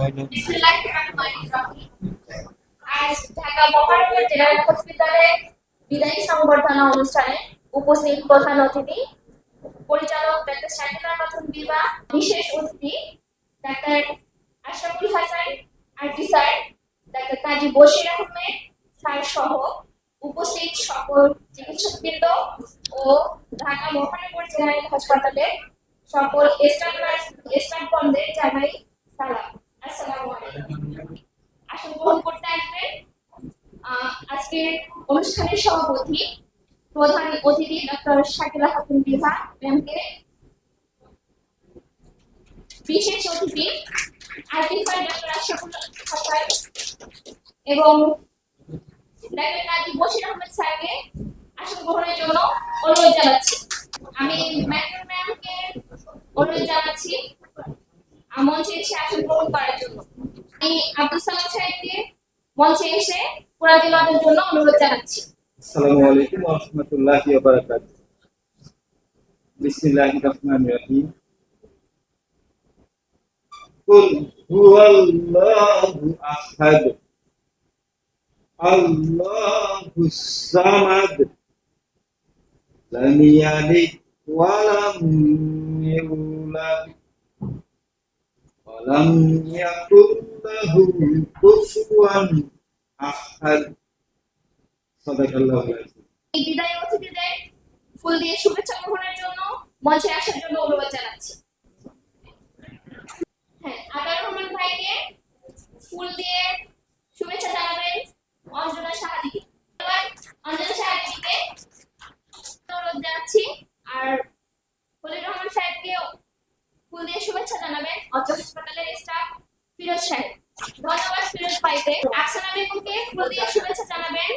আজ ঢাকা মহানগর জেনারেল হসপিটালে বিদায়ী সংবর্ধনা অনুষ্ঠানে উপস্থিত প্রধান অতিথি পরিচালক ডাক্তার শাকিলা খাতুন বিভা, বিশেষ অতিথি ডাক্তার আশরাফুল হাসান আরটি স্যার, ডাক্তার কাজী বশির আহমেদ স্যার সহ উপস্থিত সকল চিকিৎসকবৃন্দ ও ঢাকা মহানগর জেনারেল হাসপাতালে সকল স্টাফগণদের জানাই সালাম। আসসালামু আলাইকুম। আসন গ্রহণ করতে আসবেন আজকের অনুষ্ঠানের সভাপতি প্রধান অতিথি ডক্টর শাকিলা খাতুন বিভা ম্যামকে, বিশেষ অতিথি RT sir doctor Ashraful Hasan এবং ডাক্তার কাজী বশির আহমেদ স্যারকে আসন গ্রহণের জন্য অনুরোধ জানাচ্ছি। আমি ম্যামকে অনুরোধ জানাচ্ছি মঞ্চে এসে আসন গ্রহণ করার জন্য। আমি আব্দুল সালাম সাহেবকে মঞ্চে এসে কোরআন তিলাওয়াতের জন্য অনুরোধ জানাচ্ছি। আসসালামু আলাইকুম ওয়া রাহমাতুল্লাহি ওয়া বারাকাতুহু। বিসমিল্লাহির রহমানির রহিম। কুল হুয়াল্লাহু আহাদ আল্লাহুস সামাদ লাম ইয়ালিদ ওয়া লাম ইউলাদ ওয়া লাম ইয়াকুল লাহু কুফুয়ান আহাদ। সাদাকাল্লাহু আযীম। এই বিদায়ী অতিথিদের ফুল দিয়ে শুভেচ্ছা গ্রহণের জন্য মঞ্চে আসার জন্য অনুরোধ জানাচ্ছি। হ্যাঁ, আতার রহমান ভাইকে ফুল দিয়ে শুভেচ্ছা জানাবেন অঞ্জনা সাহাদিকে। অঞ্জনা সাহাদিকে অনুরোধ জানাচ্ছি। আর ফলির রহমান সাহেবকে ফুল দিয়ে শুভেচ্ছা জানাবেন অত্র হাসপাতালের স্টাফ ফিরোজ সাহেব। ধন্যবাদ ফিরোজ ভাইকে। আফসানা বেগমকে ফুল দিয়ে শুভেচ্ছা জানাবেন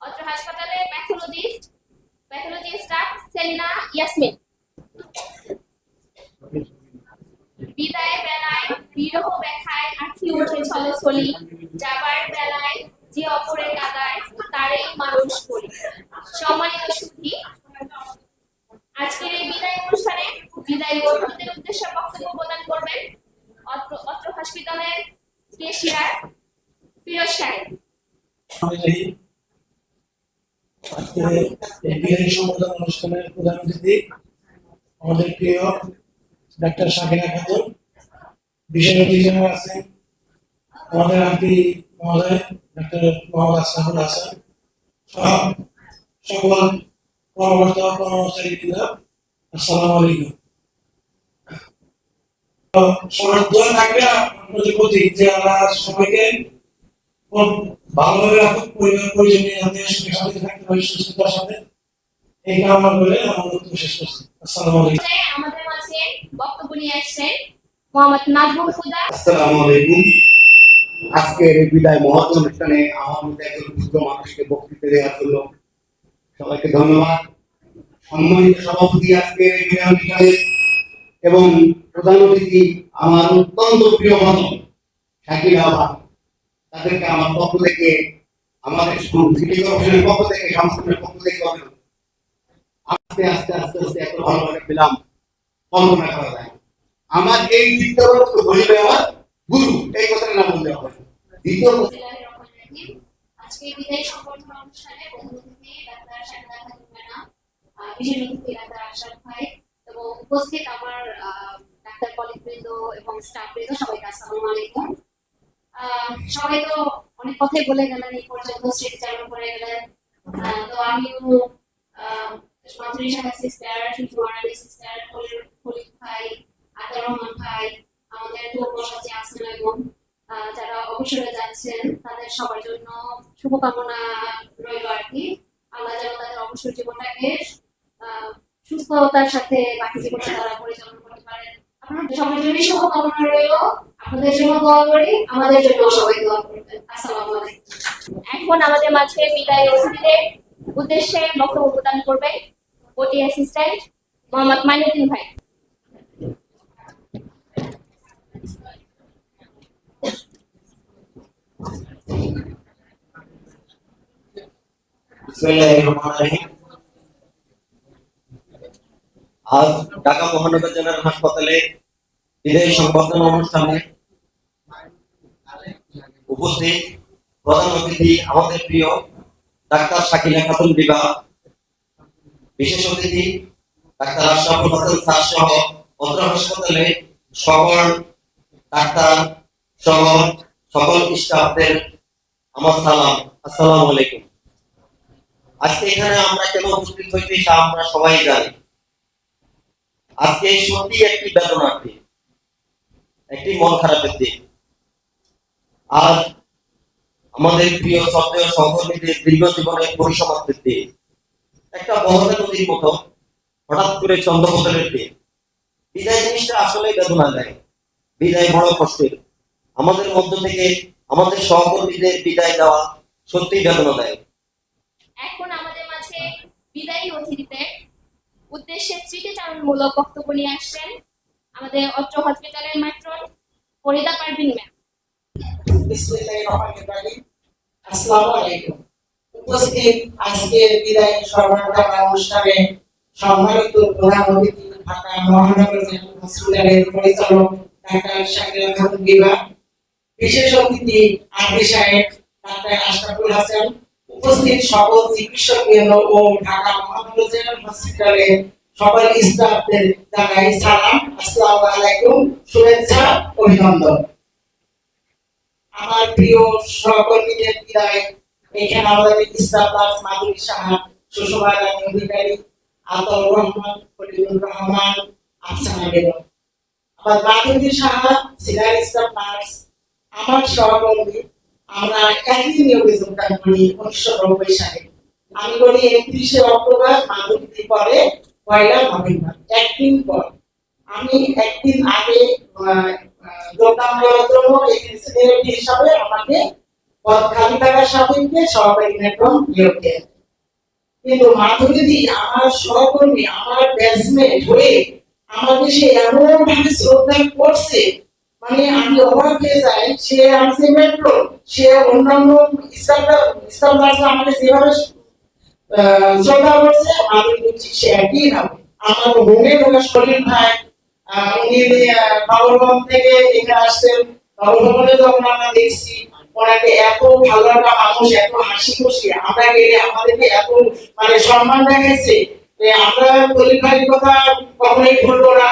অত্র হাসপাতালের প্যাথোলজি স্টাফ সেলিনা ইয়াসমিন। বিদায় বেলায় বিরহ ব্যথায় আঁখি ওঠে ছলে ছলি, যাবার বেলায় যে অপরে কাদায় তারই মানুষ বলি। সম্মানিত সুধী, আজকের এই বিদায় অনুষ্ঠানে বিদায়ী অতিথিদের উদ্দেশ্যে বক্তব্য প্রদান করবেন অত্র হসপিটালের কেশিয়ার ফিরোজ সাহেব। আজকে এই বিদায়ী সংবর্ধনা অনুষ্ঠানের প্রধান অতিথি আমাদের প্রিয় ডাক্তার শাকিলা খাতুন, বিশেষ অতিথি হিসেবে আছেন আমাদের আন্টি মহোদয় ডাক্তার মোহাম্মদ আশরাফুল হাসান সহ সকল কর্মকর্তা কর্মচারীবৃন্দ, আসসালামু আলাইকুম। সবার দোয়া থাকবে আপনাদের প্রতি যে আমরা সবাইকে খুব ভালোভাবে রাখুক, পরিবার পরিজন নিয়ে আত্মীয় সুখে শান্তিতে থাকতে পারি সুস্থতার সাথে। এই কামনা করে আমার বক্তব্য শেষ করছি। আসসালামু আলাইকুম। আমাদের মাঝে বক্তব্য নিয়ে আসছেন মোহাম্মদ নাজমুল হুদা। আসসালামু আলাইকুম। আজকের এই বিদায় মহৎ অনুষ্ঠানে আমার মধ্যে একজন বৃদ্ধ মানুষকে বক্তৃতা দেওয়ার জন্য সবাইকে ধন্যবাদ। সম্মানিত সভাপতি আজকের এই বিদায় অনুষ্ঠানে এবং প্রধান অতিথি আমার অত্যন্ত প্রিয় বান্ধব শাকিলা আপা, তাদেরকে আমার পক্ষ থেকে, আমাদের সিটি কর্পোরেশনের পক্ষ থেকে, সংস্থানের পক্ষ থেকে আস্তে আস্তে আস্তে আস্তে এত ভালোভাবে পেলাম কল্পনা করা যায়। আমার এই চিত্রবর্ত হইবে আমার গুরু, এই কথাটা না বললে হবে। দ্বিতীয় আজকে বিদায়ী সংবর্ধনা অনুষ্ঠানে প্রধান অতিথি ডাক্তার শাকিলা খাতুন ম্যাডাম, বিশেষ অতিথি ডাক্তার আশরাফ ভাই এবং উপস্থিত আমার ডাক্তার কলিগবৃন্দ এবং স্টাফ বৃন্দ, সবাইকে আসসালামু আলাইকুম। সবাই তো অনেক কথাই বলে গেলেন, এই পর্যন্ত স্মৃতিচারণ করে গেলেন। তো আমিও মাধুরী সাহা সিস্টার, সুজওয়ারানী সিস্টার, খলিল ভাই, আতার রহমান ভাই, আমাদের কর্মসূচি আছেন এবং যারা অবসরে যাচ্ছেন তাদের সবার জন্য শুভকামনা রইল আর কি। আল্লাহ যেন তাদের অবসর জীবনটাকে সুস্থতার সাথে বাকি জীবনটা তারা পরিচালনা করতে পারেন। আপনাদের সবার জন্য শুভকামনা রইল। আপনাদের জন্য দোয়া করি, আমাদের জন্য সবাই দোয়া করবেন। আসসালামু আলাইকুম। এখন আমাদের মাঝে বিদায়ী অতিথিদের উদ্দেশ্যে বক্তব্য প্রদান করবেন ওটি অ্যাসিস্ট্যান্ট মোহাম্মদ মাইনুদ্দিন ভাই। আজ ঢাকা মহানগর জেনারেল হাসপাতালে বিদায়ী সংবর্ধনা অনুষ্ঠানে উপস্থিত প্রধান অতিথি আমাদের প্রিয় ডাক্তার শাকিলা খাতুন বিভাগ, বিশেষ অতিথি ডাক্তার আশরাফুল হাসান স্যার সহ অত্র হাসপাতালে সকল ডাক্তার সহ সকল স্টাফদের আমার সালাম, আসসালামু আলাইকুম। আজকে এখানে আমরা কেন উপস্থিত হয়েছি তা আমরা সবাই জানি। আজকে সত্যি একটি বেদনার দিন, একটি মন খারাপের দিন। আজ আমাদের প্রিয় শ্রদ্ধেয় সহকর্মীদের দীর্ঘ জীবনের পরিসমাপ্তির দিন। একটা বহরে নদীর মতো হঠাৎ করে চন্দ্রপতনের দিন। বিদায় জিনিসটা আসলে বেদনা দেয়, বিদায় বড় কষ্টের। আমাদের মধ্য থেকে আমাদের সহকর্মীদের বিদায় দেওয়া সত্যি বেদনা দেয়। এখন আমাদের মাঝে বিদায়ী অতিথিদের উদ্দেশ্যে স্মৃতিচারণমূলক বক্তব্য নিয়ে আসছেন আমাদের অত্র হসপিটালের ম্যাট্রন ফরিদা পারভিন ম্যাম। আসসালামু আলাইকুম। উপস্থিত আজকের বিদায় সর্বপ্রথম অনুষ্ঠানে সম্মানিত প্রধান অতিথি ঢাকা মহানগর জেনারেল হসপিটালের পরিচালক ডাক্তার শাকিলা খাতুন বিভাগ, বিশেষ অতিথি আরবি সাহেব ডাক্তার আশরাফুল হাসান, উপস্থিত সকল চিকিৎসকবৃন্দ ও ঢাকা মহানগর জেনারেল হসপিটালের সকল স্টাফদের জানাই সালাম, আসসালামু আলাইকুম, শুভেচ্ছা, অভিনন্দন। আমার প্রিয় সহকর্মীদের বিদায় এখানে আমাদের স্টাফ নার্স মাধুরী সাহা, সুষমা রানী অধিকারী, আতাউর রহমান, ফরিদুর রহমান, আফসানা বেগম। আমার মাধুরী সাহা সিনিয়র স্টাফ নার্স, আমার সহকর্মী। আমরা একই নিয়োগে যোগদান করি 1990 সালে। আমি বলি 31শে অক্টোবর, মাধুরী পরে 1 নভেম্বর, একদিন পর। আমি একদিন আগে যোগদান করার জন্য সিনিয়রিটি হিসাবে আমাকে পদ খালি থাকার সাপেক্ষে সহকারী ম্যাট্রন নিয়োগ দেন। কিন্তু মাধুরী আমার সহকর্মী, আমার ব্যাচমেট হয়ে আমাকে সে এমন ভাবে শ্রদ্ধা করছে, মানে আমি অবাক হয়ে যাই। সে আমাকে ম্যাট্রন, সে অন্যান্য স্টাফ আমাকে যেভাবে শ্রদ্ধা করছে, মাধুরী সে একই ভাবে। আমার মনে হলো শরীর ভাই, উনি নগরগঞ্জ থেকে এখানে আসছেন। নগরগঞ্জে যখন আমরা দেখছি ওনাকে এত ভালো একটা মানুষ, এত হাসি খুশি, আমরা গেলে আমাদেরকে এত মানে সম্মান দেখাচ্ছে। আমরা কলিম ভাইয়ের কথা কখনোই ভুলবো না।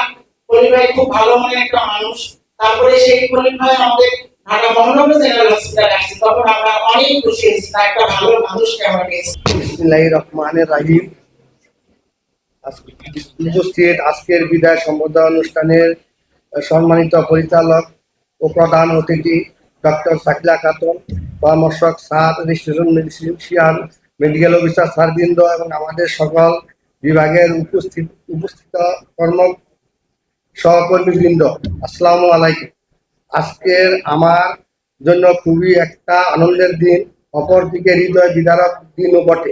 কলিম ভাই খুব ভালো মনের একটা মানুষ। তারপরে সেই কলিম ভাই আমাদের ঢাকা মহানগর জেনারেল হসপিটালে আসছে, তখন আমরা অনেক খুশি হয়েছি, একটা ভালো মানুষকে আমরা পেয়েছি। বিসমিল্লাহির রহমানির রহিম। উপস্থিত আজকের বিদায় সম্বর্ধনা অনুষ্ঠানের সম্মানিত পরিচালক ও প্রধান অতিথি ডক্টর শাকিলা খাতুন, পরামর্শক sir, registration medicine, medical officer স্যারবৃন্দ এবং আমাদের সকল বিভাগের উপস্থিত সহকর্মীবৃন্দ, আসসালামু আলাইকুম। আজকের আমার জন্য খুবই একটা আনন্দের দিন, অপরদিকে হৃদয় বিদারক দিনও বটে।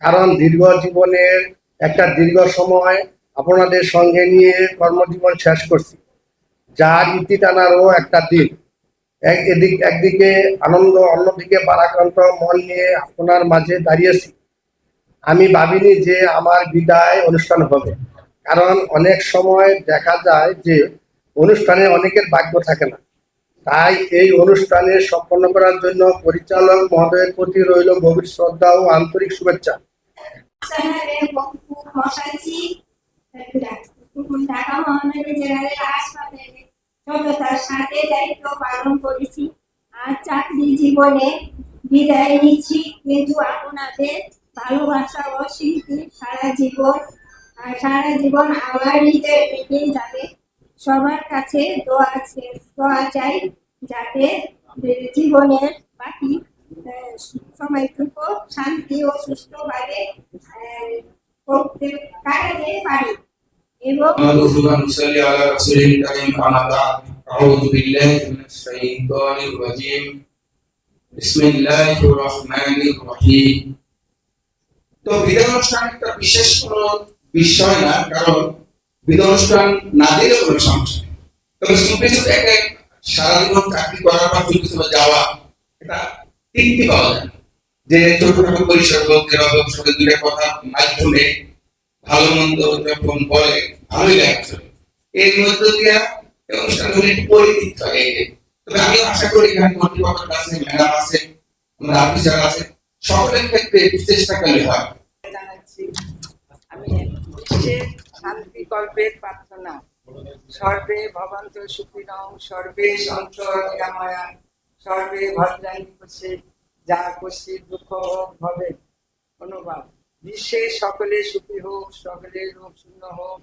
কারণ দীর্ঘ জীবনের একটা দীর্ঘ সময় আপনাদের সঙ্গে নিয়ে কর্মজীবন শেষ করছি, যার ইতি টানারও একটা দিন। একদিকে আনন্দ, অন্যদিকে ভারাক্রান্ত মন নিয়ে আপনার মাঝে দাঁড়িয়েছি। আমি ভাবিনি যে আমার বিদায় অনুষ্ঠান হবে, কারণ অনেক সময় দেখা যায় যে অনুষ্ঠানে অনেকের ভাগ্য থাকে না। তাই এই অনুষ্ঠানে সম্পন্ন করার জন্য পরিচালক মহোদয়ের প্রতি রইল গভীর শ্রদ্ধা ও আন্তরিক শুভেচ্ছা। ঢাকা মহানগর জেনারেল হাসপাতালে সততার সাথে দায়িত্ব পালন করেছি। আর চাকরি জীবনে বিদায় নিচ্ছি, কিন্তু আপনাদের ভালোবাসা ও স্মৃতি সারা জীবন আমার হৃদয়ে থেকে যাবে। সবার কাছে দোয়া চাই, যাতে জীবনের বাকি সময়টুকু শান্তি ও সুস্থভাবে কাটাতে পারি। এবং أعوذ بالله من الشيطان الرجيم بسم الله الرحمن الرحيم। তো বিদায় অনুষ্ঠান একটা বিশেষ কোনো বিষয় না, কারণ বিদায় অনুষ্ঠান না দিলে কোনো সমস্যা নেই। তবে সুপ্রিম একটা সারা জীবন চাকরি করার পর কিছু যাওয়া, এটা তৃপ্তি পাওয়া যায় যে ছোটখাটো পরিসর সঙ্গে দুইটা কথা মাধ্যমে ভালো মন্দ যখন বলে ভালোই লাগছে। এর মধ্য দিয়ে অনুষ্ঠানগুলি পরিতৃপ্ত হয়। তো তবে আমি আশা করি এখানে কর্তৃপক্ষের কাছে, ম্যাডাম আছে, আমাদের অফিসার আছে, সকলের ক্ষেত্রে একটু চেষ্টা করলে হয়। জানাচ্ছি আমি বিশ্বের শান্তি কল্পের প্রার্থনা, সর্বে ভবন্তু সুখিনং, সর্বে সন্তু নিরাময়া, সর্বে ভদ্রাণি পশ্যে, যা পশ্যে দুঃখ হোক ভবে অনুভব। বিশ্বের সকলে সুখী হোক, সকলের রোগ শূন্য হোক,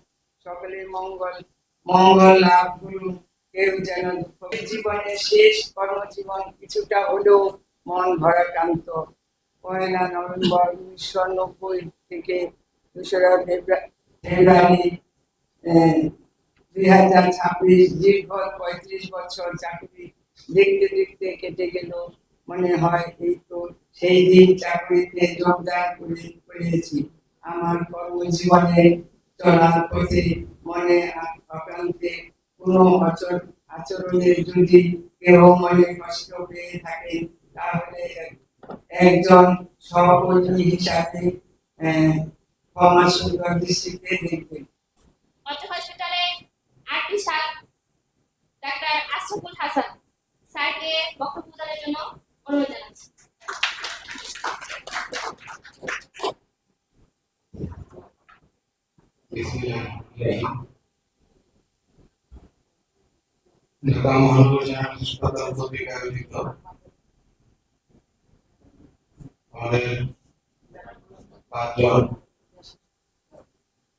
সকলের মঙ্গল লাভ করুন, কেউ যেন দুঃখ। জীবনের শেষ কর্মজীবন কিছুটা হলেও মন ভরাক্রান্ত। 1 নভেম্বর 1990 থেকে 2 ফেব্রুয়ারি 2026, দীর্ঘ 35 বছর চাকরি দেখতে দেখতে কেটে গেল। মনে হয় এই তো সেই দিন চাকরিতে যোগদান করেছি। আমার কর্মজীবনে চলার পথে মনে অক্লান্তে কোনো আচরণের যদি কেউ মনে কষ্ট পেয়ে থাকে, তাহলে একজন সহকর্মী হিসাবে ক্ষমা সুন্দর দৃষ্টিতে দেখবেন। অত্র হসপিটালে আরপি সাহেব ডাক্তার আশরাফুল হাসান স্যারকে বক্তব্য প্রদানের জন্য অনুরোধ জানাচ্ছি। ঢাকা মহানগর জেনারেল হাসপাতাল কর্তৃক আয়োজিত আমাদের 5 জন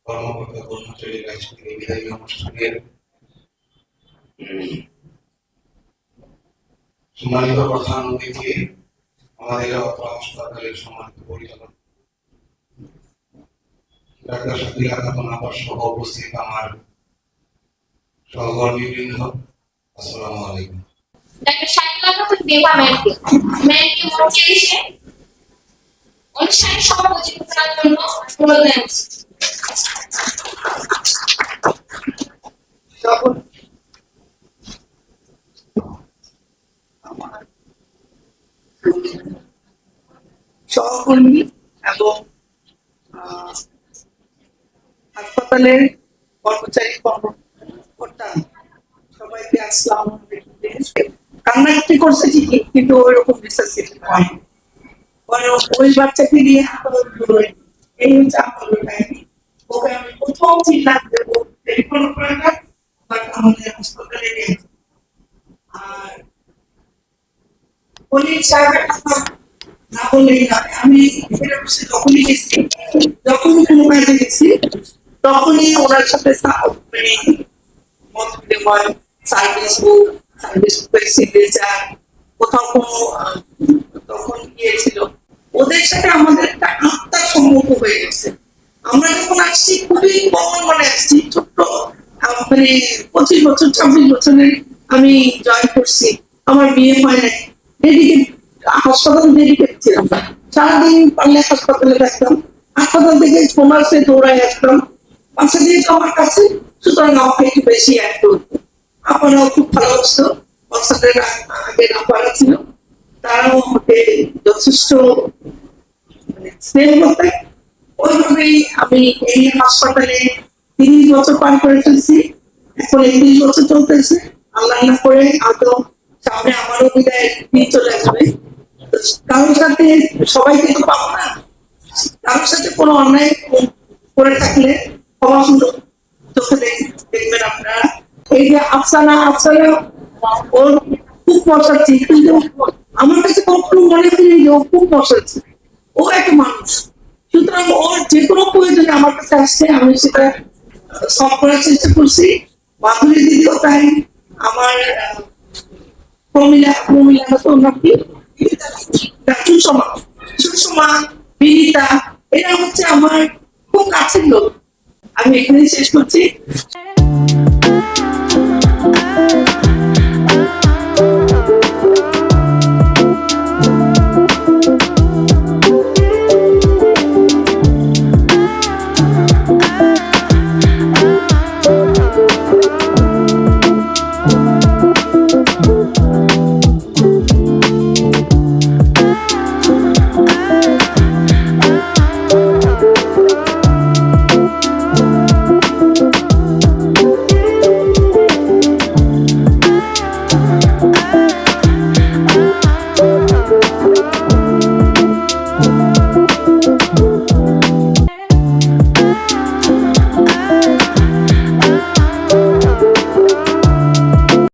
কর্মকর্তা কর্মচারীর কাছ থেকে বিদায়ী অনুষ্ঠানের সম্মানিত প্রধান অতিথি, আমাদের হাসপাতালের সম্মানিত পরিচালক ডাক্তার শাকিলা খাতুন আপা সহ উপস্থিত আমার সহকর্মীবৃন্দ, আসসালামু আলাইকুম। ডাক্তার শাকিলা খাতুন বেগম ম্যামকে মঞ্চে এসে অনুষ্ঠানের সভাপতি করার জন্য অনুরোধ জানাচ্ছি। সহকর্মী এবং হাসপাতালের কর্মচারী কর্মকর্তা সবাইকে আসসালামু আলাইকুম। কান্নাকাটি করছে ঠিকই, কিন্তু ওই রকম রিসার্চিং হয় ওই বাচ্চাকে নিয়ে এই হচ্ছে আমার কাহিনী। ওকে আমি প্রথম চিল্লান দেবো টেলিফোন করে না, বাট আমাদের হাসপাতালে নিয়ে আর পুলিশ সাহেবের কথা না বললেই না। আমি যখনই গেছি, যখনই কোনো কাজে গেছি, তখনই ওনার সাথে মানে মত বিনিময়, সার্ভিস বুকের সিগনেচার, কোথাও কোনো তখন গিয়েছিল, ওদের সাথে আমাদের একটা আত্মার সম্পর্ক হয়ে গেছে। আমরা যখন আসছি খুবই কমন মনে আসছি, ছোট্ট মানে 25 বছর 26 বছরের আমি জয়েন করছি, আমার বিয়ে হয় নাই, ডেডিকেট হাসপাতাল ডেডিকেট ছিলাম, সারাদিন পারলে হাসপাতালে থাকতাম, হাসপাতাল থেকে ফোন আসে দৌড়াই আসতাম, বাসা দিয়ে আমার কাছে, সুতরাং আমাকে একটু বেশি অ্যাড করতো। আপনারাও খুব ভালোবাসতো, বাচ্চাদের আগে নাম্বারা ছিল, তারাও আমাকে যথেষ্ট স্নেহ করতেন। ওইভাবেই আমি এই হাসপাতালে 30 বছর পার করে ফেলছি, এখন 31 বছর চলতেছে। আল্লাহ না করে হয়তো সামনে আমারও বিদায় দিন চলে আসবে। কারোর সাথে সবাইকে তো পাবো না, কারোর সাথে কোনো অন্যায় করে থাকলে ক্ষমা সুন্দর চোখে দেখবেন আপনারা। এই যে আফসানা ওর খুব মশাচ্ছি, কিন্তু আমার কাছে কখনো মনে করি যে ও খুব মশাচ্ছি, ও একটা মানুষ, সুতরাং ওর যে কোনো প্রয়োজনে আমার কাছে আসছে, আমি সেটা সলভ করার চেষ্টা করছি। মাধুরী দিদিও তাই, আমার প্রমিলা নাকি সুষমা, বিনিতা, এরা হচ্ছে আমার খুব কাছের লোক। আমি এখানে শেষ করছি।